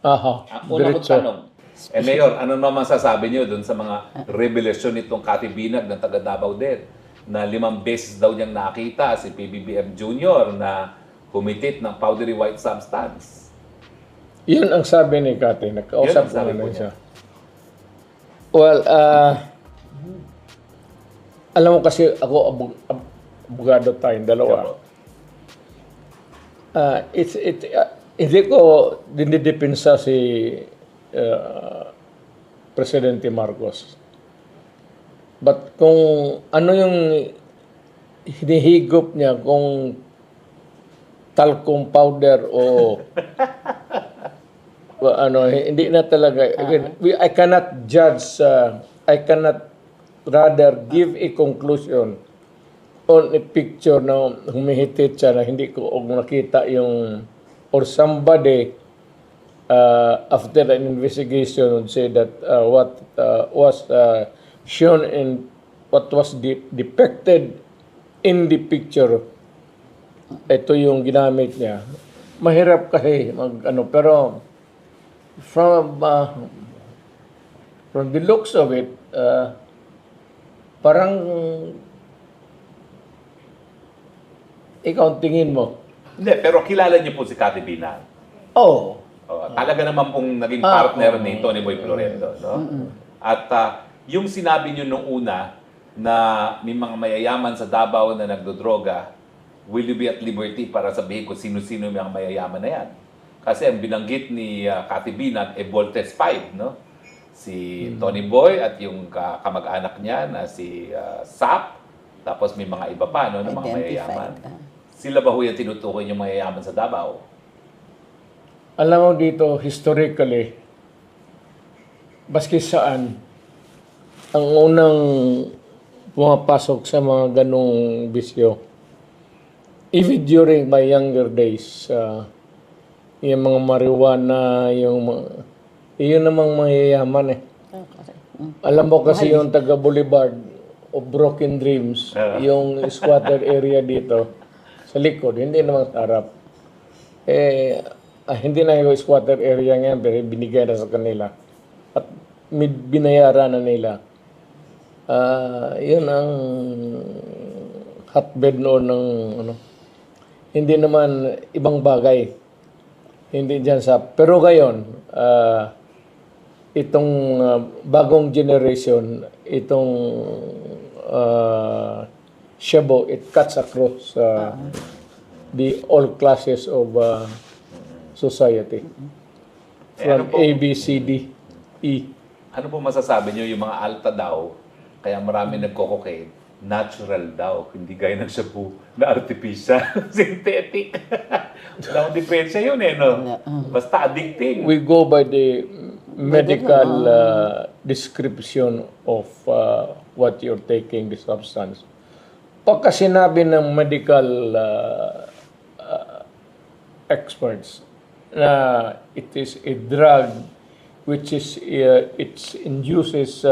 Aha, Ang una kong diretso. tanong, Mayor, ano naman masasabi niyo doon sa mga revelasyon nitong Cathy Binag ng taga Davao din na 5 beses daw niyang nakita si PBBM Jr. na humitit ng powdery white substance? Yun ang sabi ni Kati. Yun Nagkausap ang ko sabi na po siya. niya. Well, alam mo kasi ako abogado tayong dalawa. Hindi ko dinidepensa si Presidente Marcos. But kung ano yung hinihigop niya, kung talcum powder o hindi na talaga. Again, I cannot judge, I cannot rather give a conclusion on a picture na humihitit siya na hindi ko nakita yung, or somebody after an investigation would say that what was shown in what was depicted in the picture, ito yung ginamit niya. Mahirap kasi pero from the looks of it, parang ikaw ang tingin mo. Hindi, pero kilala niyo po si Cathy Binag. Oh, Talaga naman pong naging partner ni Tony Boy Florendo. No? At yung sinabi niyo nung una na may mga mayayaman sa Davao na nagdodroga, will you be at liberty para sabihin ko sino-sino yung mga mayayaman na yan? Kasi ang binanggit ni Cathy Binag Voltes 5, no? Si Tony Boy at yung kamag-anak niya na si Sap, tapos may mga iba pa, no, ng mga mayayaman. Sila ba ho yung tinutukoy yung mayayaman sa Davao? alam mo dito, historically, baski saan, ang unang pumapasok sa mga ganong bisyo, even during my younger days, yung mga marijuana, yun namang mayayaman eh. Alam mo kasi yung taga Boulevard o Broken Dreams, yung squatter area dito, sa likod, hindi naman sa harap. Hindi na yung squatter area ngayon, pero binigay na sa kanila. At binayaran na nila. Yun ang hotbed noon ng hindi naman ibang bagay. Hindi dyan sa... Pero ngayon, itong bagong generation, itong Shabu, it cuts across the all classes of society. From A, B, C, D, E. Ano po masasabi niyo yung mga alta daw, kaya marami nagko-cocaine, natural daw, hindi gaya ng shabu na artificial, synthetic. Wala akong diferensya yun eh, no? Basta addicting. We go by the medical description of what you're taking, the substance. Pagka sinabi ng medical experts na it is a drug which is it induces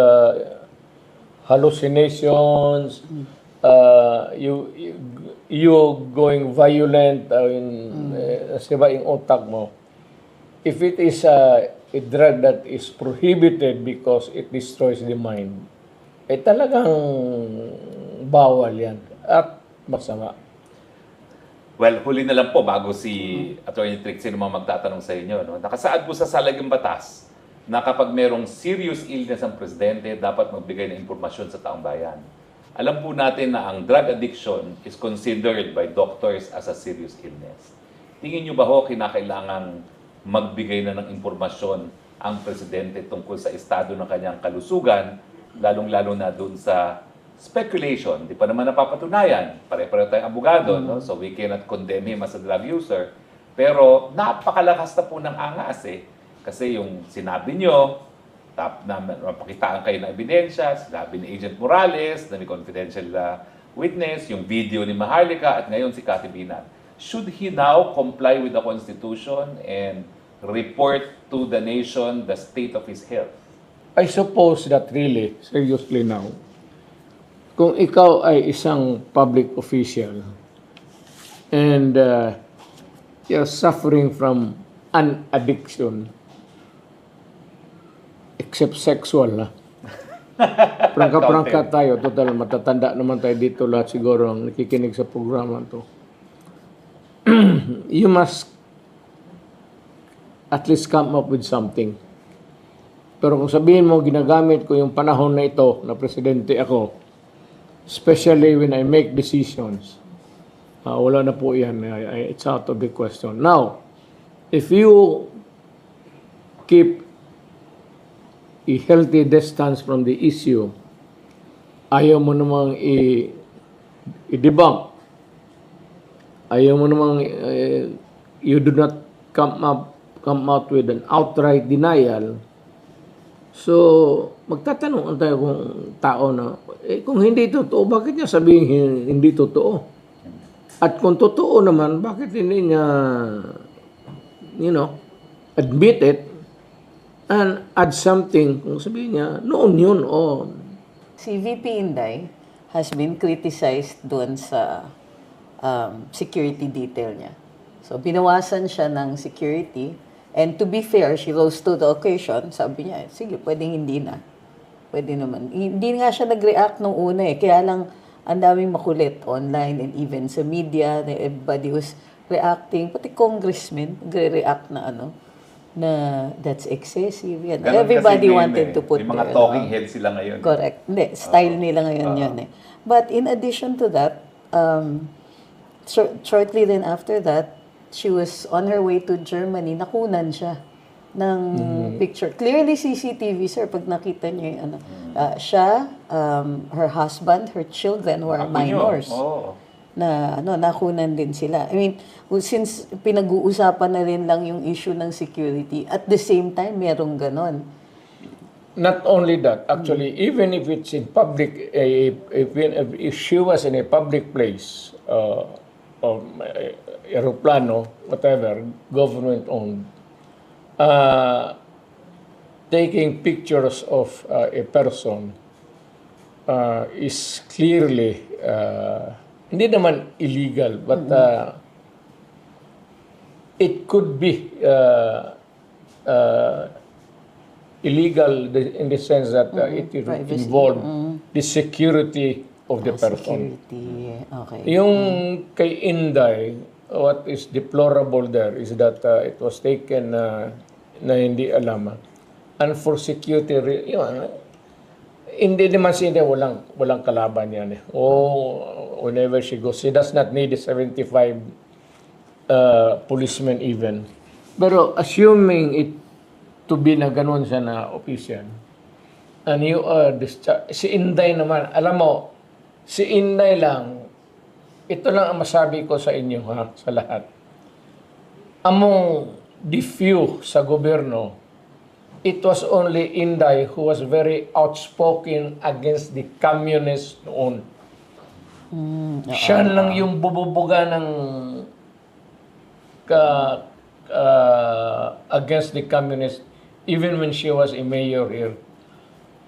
hallucinations, you going violent siba yung utak mo. If it is a drug that is prohibited because it destroys the mind, talagang bawal yan at masama. Well, huli na lang po bago si Attorney Trixie naman magtatanong sa inyo. No? Nakasaad po sa Salagang Batas na kapag merong serious illness ang presidente, dapat magbigay ng impormasyon sa taong bayan. Alam po natin na ang drug addiction is considered by doctors as a serious illness. Tingin nyo ba ho kinakailangang magbigay na ng impormasyon ang presidente tungkol sa estado ng kanyang kalusugan, lalong-lalo na doon sa speculation, di pa naman napapatunayan. Pare-pareho tayong abogado, no? So we cannot condemn him as a drug user. Pero napakalakas na po ng angas eh. Kasi yung sinabi nyo, na mapakitaan kayo ng ebidensya, sinabi ni Agent Morales, na may confidential witness, yung video ni Maharlika, at ngayon si Cathy Binag. Should he now comply with the Constitution and report to the nation the state of his health? I suppose that really, seriously now, kung ikaw ay isang public official and you're suffering from an addiction, except sexual na. Prangka-prangka tayo, total matatanda naman tayo dito lahat siguro ang nakikinig sa programa to. You must at least come up with something. Pero kung sabihin mo, ginagamit ko yung panahon na ito na presidente ako, especially when I make decisions, wala na po yan. It's out of the question. Now, if you keep a healthy distance from the issue, ayaw mo namang i-debunk, ayaw mo namang you do not come out with an outright denial, so magtatanong tayo kung tao na, kung hindi totoo, bakit niya sabihin hindi totoo? At kung totoo naman, bakit hindi niya, admit it and add something, kung sabihin niya, noon yun, Si VP Inday has been criticized doon sa security detail niya. So, binawasan siya ng security. And to be fair, she rose to the occasion. Sabi niya, sige, pwedeng hindi na. Pwede naman. Hindi nga siya nag-react nung una eh. Kaya lang, ang daming makulit online and even sa media. Everybody was reacting. Pati congressmen, nagre-react na na that's excessive. Yan. Ganun Everybody kasi ngayon wanted to put may mga their, talking head sila ngayon. Correct. Hindi, style nila ngayon yan eh. But in addition to that, shortly then after that, she was on her way to Germany, nakunan siya ng picture. Clearly CCTV, sir, pag nakita niyo yung siya, her husband, her children who are minors. Na nakunan din sila. I mean, since pinag-uusapan na rin lang yung issue ng security, at the same time, merong ganon. Not only that, actually, even if it's in public, if she was in a public place, or aeroplano, whatever, government-owned, taking pictures of a person is clearly hindi naman illegal, but it could be illegal in the sense that it involved the security of the person. Security, okay. Yung kay Inday, what is deplorable there is that it was taken na hindi alam. And for security, hindi naman siya walang kalaban yan. Whenever she goes, she does not need 75 policemen even. Pero assuming it to be na ganun siya na official, and you are discharged, si Inday naman, alam mo, si Inday lang, ito lang ang masabi ko sa inyo sa lahat. Among the few sa gobyerno, it was only Inday who was very outspoken against the communists noon. Siya lang yung bububuga ng against the communists even when she was a mayor here.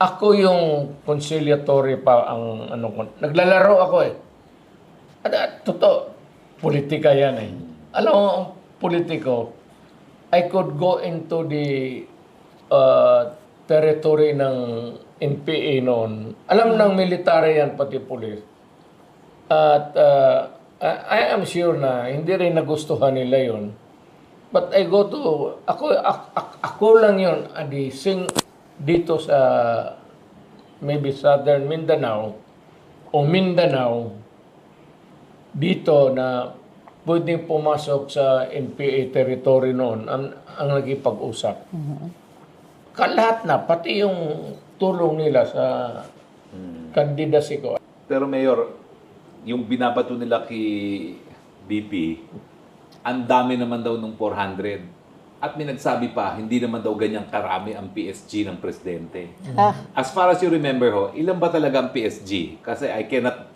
Ako yung conciliatory pa ang naglalaro ako eh. Totoo, politika yan eh. Alam mo, politiko, I could go into the territory ng NPA noon. Alam ng military yan, pati police. At I am sure na hindi rin nagustuhan nila yun. But I go to, ako lang yun, dito sa maybe Southern Mindanao o Mindanao, dito na pwedeng pumasok sa NPA territory noon ang nagipag-usap. Lahat na, pati yung tulong nila sa candidacy ko. Pero Mayor, yung binabato nila kay BP, ang dami naman daw nung 400. At may nagsabi pa, hindi naman daw ganyang karami ang PSG ng presidente. As far as you remember ho, ilan ba talaga ang PSG? Kasi I cannot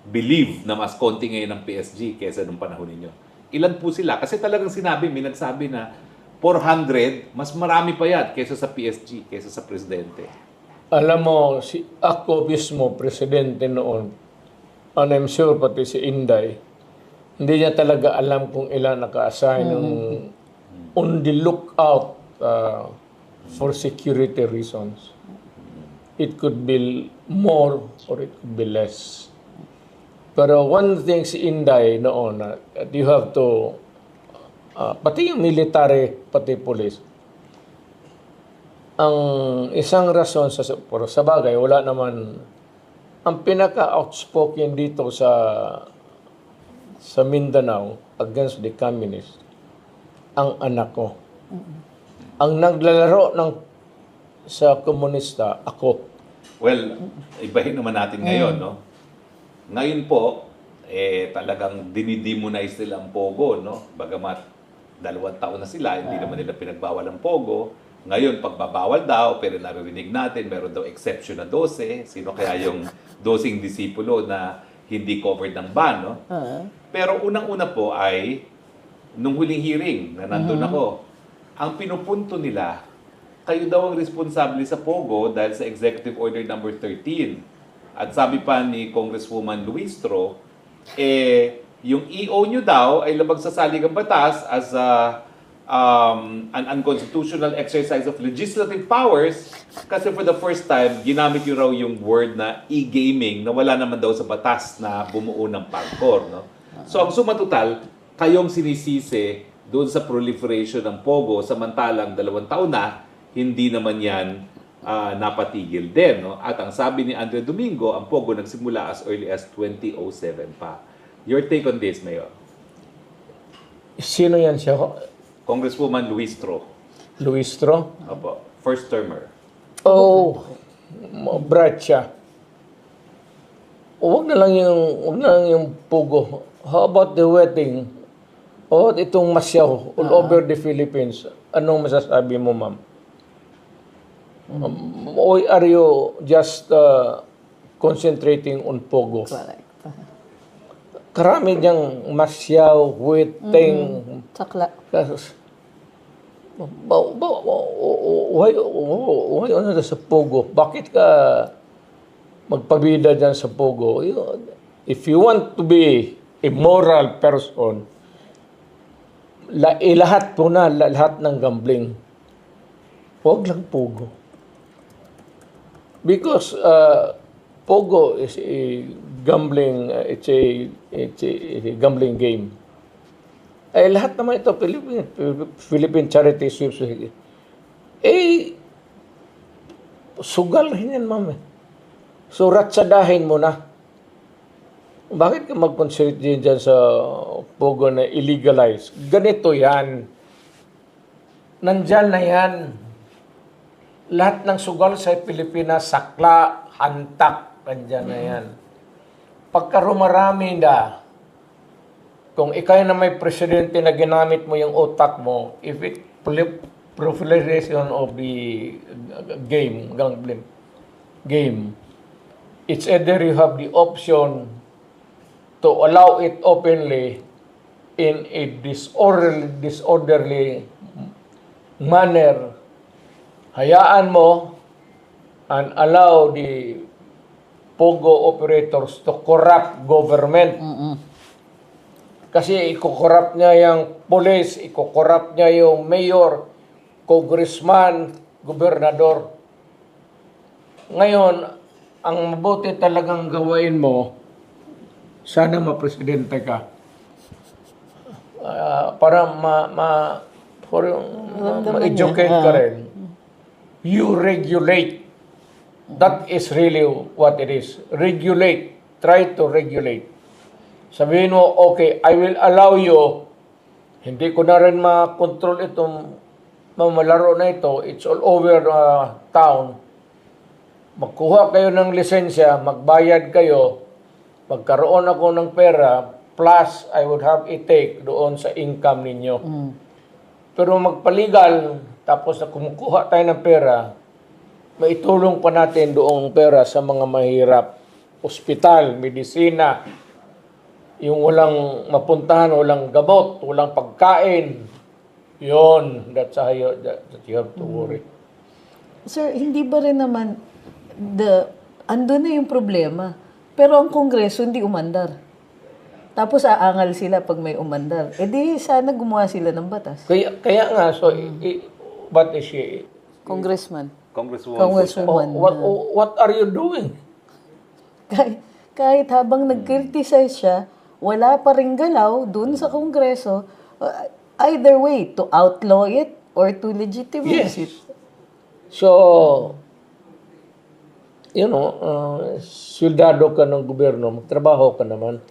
believe na mas konti ngayon ang PSG kaysa nung panahon ninyo. Ilan po sila? Kasi talagang may nagsabi na 400, mas marami pa yan kaysa sa PSG, kaysa sa presidente. Alam mo, ako mismo, presidente noon, and I'm sure pati si Inday, hindi niya talaga alam kung ilan naka-assign on the lookout for security reasons. It could be more or it could be less. Pero one thing si Inday noon, you have to, pati yung military, pati police, ang isang rason pero sa bagay, wala naman, ang pinaka-outspoken dito sa Mindanao against the communists, ang anak ko. Ang naglalaro sa komunista, ako. Well, ibahin naman natin ngayon, no? Ngayon po, talagang dinidemonize nila ang Pogo, no? Bagamat 2 taon na sila, hindi naman nila pinagbawal ang Pogo. Ngayon, pagbabawal daw, pero naririnig natin, meron daw exception na 12. Sino kaya yung 12 disipulo na hindi covered ng ban, no? Pero unang-una po ay, nung huling hearing na nandun ako, ang pinupunto nila, kayo daw ang responsable sa Pogo dahil sa Executive Order number 13. At sabi pa ni Congresswoman Luistro, yung EO nyo daw ay labag sa saligang batas as an unconstitutional exercise of legislative powers kasi for the first time, ginamit nyo raw yung word na e-gaming na wala naman daw sa batas na bumuo ng PAGCOR. No? So ang suma total, kayong sinisisi doon sa proliferation ng Pogo samantalang 2 taon na, hindi naman yan napatigil din. No? At ang sabi ni Andre Domingo, ang Pogo nagsimula as early as 2007 pa. Your take on this, Mayor? Sino yan siya? Congresswoman Luistro. Luistro? Opo. First termer. Oh, bright siya. Huwag na lang yung Pogo. How about the wedding? O itong masyaw all over the Philippines. Anong masasabi mo, ma'am? Or are you just concentrating on Pogo? Correct. Karami niyang masyaw, wedding. Sakla. Why ano sa Pogo? Bakit ka magpabida dyan sa Pogo? If you want to be a moral person, lahat po na, lahat ng gambling. Huwag lang Pogo. Because Pogo is a gambling, it's a gambling game. Lahat naman ito, Philippine Charity Sweeps. Sugal rin yan, ma'am. So, ratsadahin mo na. Bakit ka mag-consider dyan sa Pogo na illegalize? Ganito yan. Nandyan na yan. Lahat ng sugal sa Pilipinas, sakla, hantak, nandyan na yan. Pagka rumarami na, kung ikaw na may presidente na ginamit mo yung utak mo, if it proliferation of the game, it's either you have the option to allow it openly in a disorderly manner, hayaan mo and allow the Pogo operators to corrupt government. Kasi iko-corrupt niya yung police, iko-corrupt niya yung mayor, congressman, gobernador. Ngayon, ang mabuti talagang gawain mo, sana ma-presidente ka. Para ma-educate ka rin. You regulate. That is really what it is. Regulate. Try to regulate. Sabihin mo, okay, I will allow you. Hindi ko na rin ma-control itong mamalaro na ito. It's all over town. Magkuha kayo ng lisensya, magbayad kayo, magkaroon ako ng pera, plus I would have a take doon sa income ninyo. Pero magpaligal, tapos na kumukuha tayo ng pera, maitulong pa natin doong pera sa mga mahirap. Ospital, medisina, yung walang mapuntahan, walang gamot, walang pagkain. Yun, that you have to worry. Sir, hindi ba rin naman ando na yung problema, pero ang Kongreso hindi umandar. Tapos aangal sila pag may umandar. Di sana gumawa sila ng batas. Kaya nga, so, but is Congressman. Congresswoman. Congresswoman. What are you doing? Kahit habang nag-criticize siya, wala pa ring galaw dun sa Kongreso. Either way, to outlaw it or to legitimize it. So, syudado ka ng gobyerno, magtrabaho ka naman.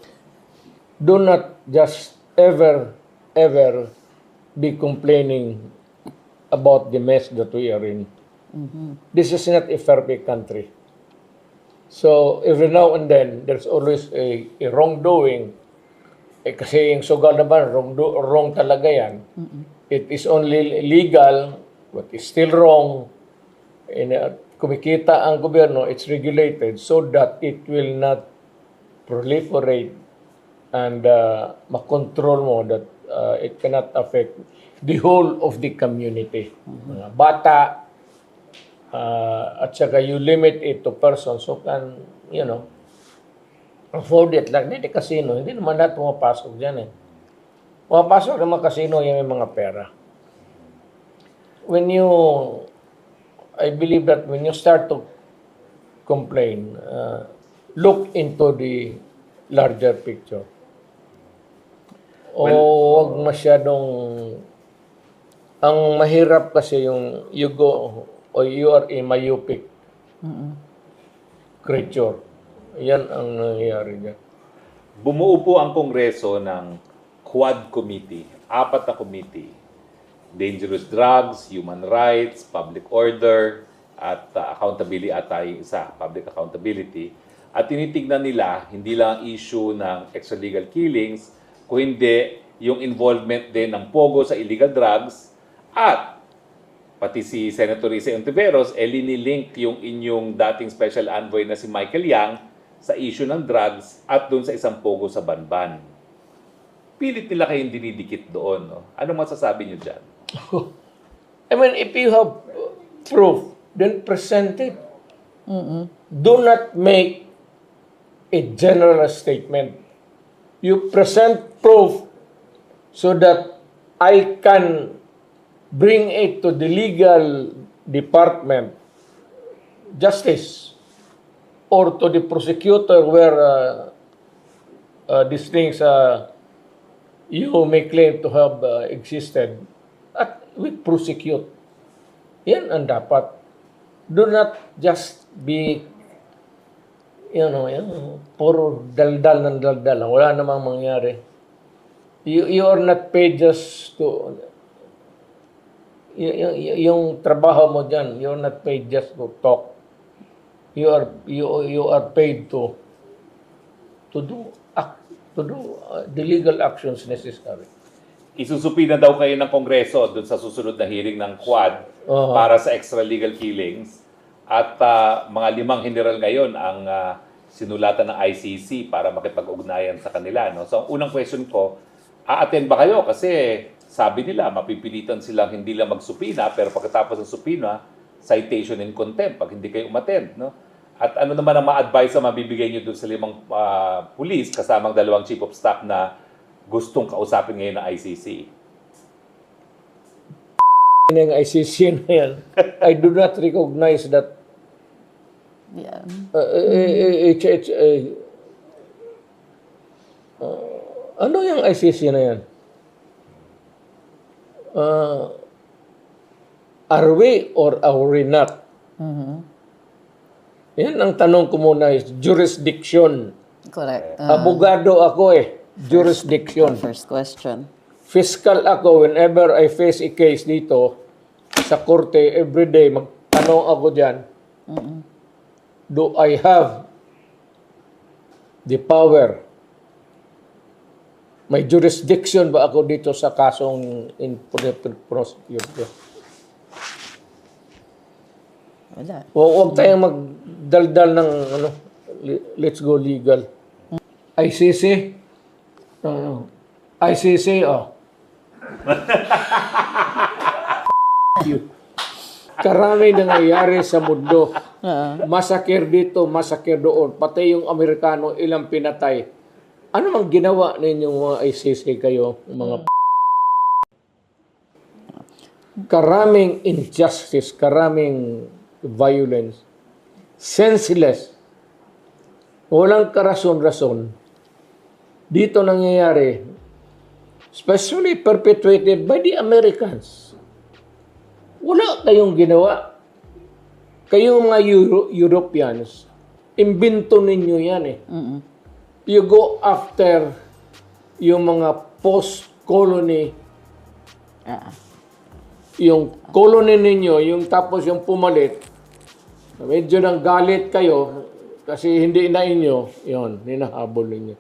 Do not just ever be complaining about the mess that we are in. This is not a perfect country. So, every now and then, there's always a wrongdoing. Kasi yung sugal naman, wrong talaga yan. It is only legal, but it's still wrong. Kumikita ang gobyerno, it's regulated so that it will not proliferate and makontrol mo that it cannot affect the whole of the community. Mga bata, at saka you limit it to persons who can, afford it. Like the casino, hindi naman lahat pumapasok dyan eh. Pumapasok naman casino yung may mga pera. I believe that when you start to complain, look into the larger picture. Wag masyadong, ang mahirap kasi yung you go, or you are a myopic creature. Yan ang nangyayari dyan. Bumuo po ang Kongreso ng Quad Committee, 4 na committee. Dangerous drugs, human rights, public order, at accountability at yung isa, public accountability. At tinitignan nila, hindi lang ang issue ng extralegal killings, kung hindi yung involvement din ng POGO sa illegal drugs, at pati si Senator Risa Ontiveros, linilink yung inyong dating special envoy na si Michael Yang sa issue ng drugs at doon sa isang POGO sa Banban. Pilit nila kayong dinidikit doon. No? Anong masasabi niyo dyan? I mean, if you have proof, then present it. Do not make a general statement. You present proof so that I can bring it to the legal department, justice, or to the prosecutor where these things you may claim to have existed. At we prosecute. Yan ang dapat. Do not just be, puro daldal ng daldal. Wala namang mangyari. You are not paid just to, yung trabaho mo dyan, you are not paid just to talk. You are paid to do the legal actions necessary. Isusupina daw kayo ng Kongreso doon sa susunod na hearing ng Quad para sa extralegal killings. At mga 5 general ngayon ang sinulatan ng ICC para makipag-ugnayan sa kanila. No? So, ang unang question ko, a-attend ba kayo? Kasi sabi nila, mapipilitan silang hindi lang magsupina, pero pagkatapos ng supina, citation in contempt pag hindi kayo umattend. No? At ano naman ang ma-advise na mabibigay nyo doon sa 5 pulis, kasamang 2 chief of staff na gustong kausapin ngayon ng ICC? Yung ICC na yan, I do not recognize that. Yeah. Ano yung ICC na yan? Are we or are we not? Yan ang tanong ko muna is jurisdiction. Correct. Abogado ako jurisdiction. First question. Fiscal ako, whenever I face a case dito sa korte, everyday, magtanong ako dyan, do I have the power? May jurisdiction ba ako dito sa kasong in prosecute? Wala. Huwag tayong magdaldal ng let's go legal. ICC? ICC, Karami nangyayari sa mundo. Masakir dito, masakir doon. Pati yung Amerikano, ilang pinatay. Ano mang ginawa ninyong mga ICC kayo? Mga karaming injustice, karaming violence, senseless, walang karason-rason, dito nangyayari, especially perpetuated by the Americans. Wala kayong ginawa. Kayong mga Europeans, imbento ninyo yan eh. You go after yung mga post-colony, yung colony ninyo, yung tapos yung pumalit, medyo nang galit kayo kasi hindi na inyo, yun, hinahabol ninyo.